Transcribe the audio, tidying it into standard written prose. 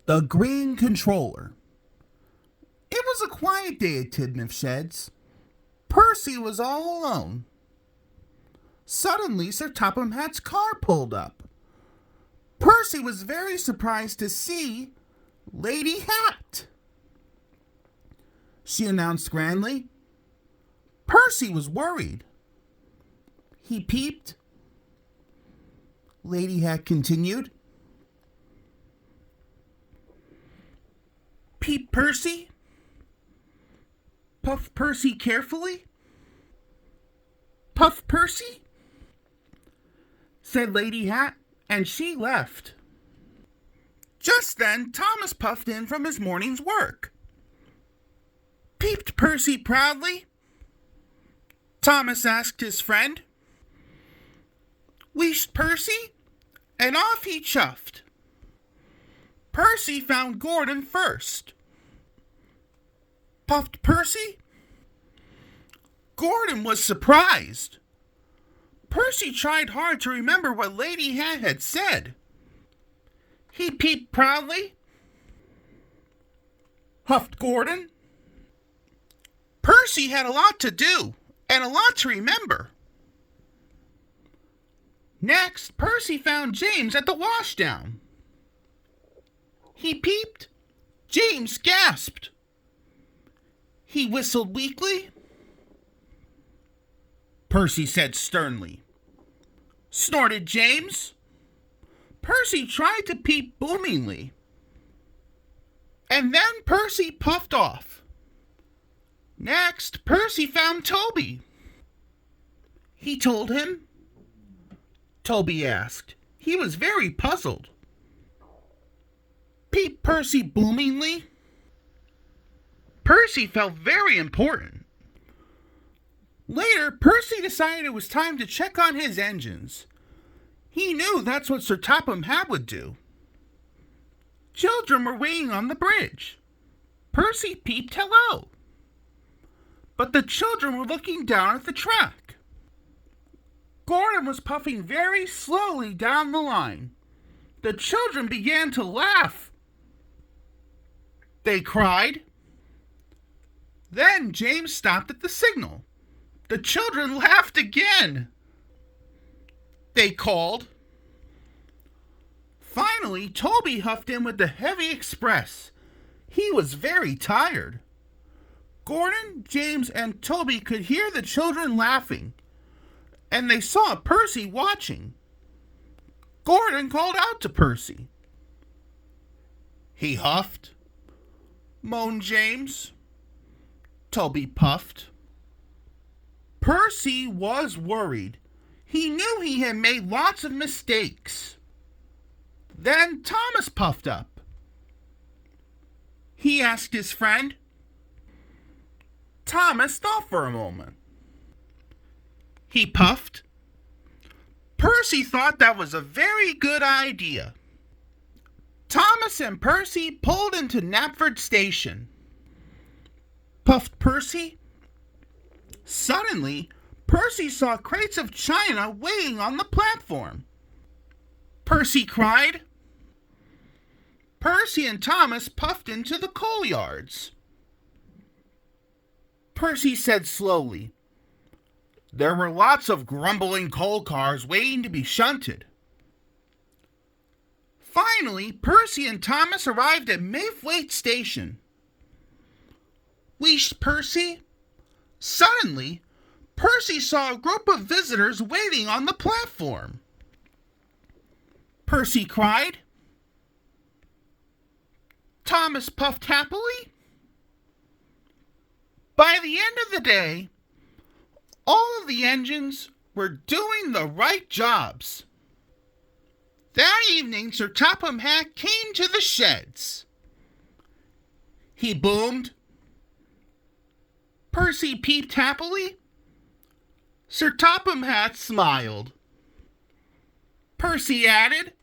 The Green Controller. It was a quiet day at Tidmouth Sheds. Percy was all alone. Suddenly, Sir Topham Hatt's car pulled up. Percy was very surprised to see Lady Hat. She announced grandly. Percy was worried. He peeped. Lady Hat continued. Peep Percy. Puff Percy carefully. Puff Percy, said Lady Hat, and she left. Just then, Thomas puffed in from his morning's work. Peeped Percy proudly. Thomas asked his friend. Wheeshed Percy, and off he chuffed. Percy found Gordon first. Puffed Percy. Gordon was surprised. Percy tried hard to remember what Lady Hat had said. He peeped proudly. Huffed Gordon. Percy had a lot to do and a lot to remember. Next, Percy found James at the washdown. He peeped. James gasped. He whistled weakly. Percy said sternly. Snorted James. Percy tried to peep boomingly. And then Percy puffed off. Next, Percy found Toby. He told him. Toby asked. He was very puzzled. Peep Percy boomingly. Percy felt very important. Later, Percy decided it was time to check on his engines. He knew that's what Sir Topham Hatt would do. Children were waiting on the bridge. Percy peeped hello. But the children were looking down at the track. Gordon was puffing very slowly down the line. The children began to laugh. They cried. Then James stopped at the signal. The children laughed again. They called. Finally, Toby huffed in with the heavy express. He was very tired. Gordon, James, and Toby could hear the children laughing, and they saw Percy watching. Gordon called out to Percy. He huffed. Moaned James. Toby puffed. Percy was worried. He knew he had made lots of mistakes. Then Thomas puffed up. He asked his friend. Thomas thought for a moment. He puffed. Percy thought that was a very good idea. Thomas and Percy pulled into Knapford Station. Puffed Percy. Suddenly, Percy saw crates of china waiting on the platform. Percy cried. Percy and Thomas puffed into the coal yards. Percy said slowly, there were lots of grumbling coal cars waiting to be shunted. Finally, Percy and Thomas arrived at Mayfleet Station. Wheeshed Percy. Suddenly, Percy saw a group of visitors waiting on the platform. Percy cried. Thomas puffed happily. By the end of the day, all of the engines were doing the right jobs. That evening, Sir Topham Hatt came to the sheds. He boomed. Percy peeped happily. Sir Topham Hatt smiled. Percy added,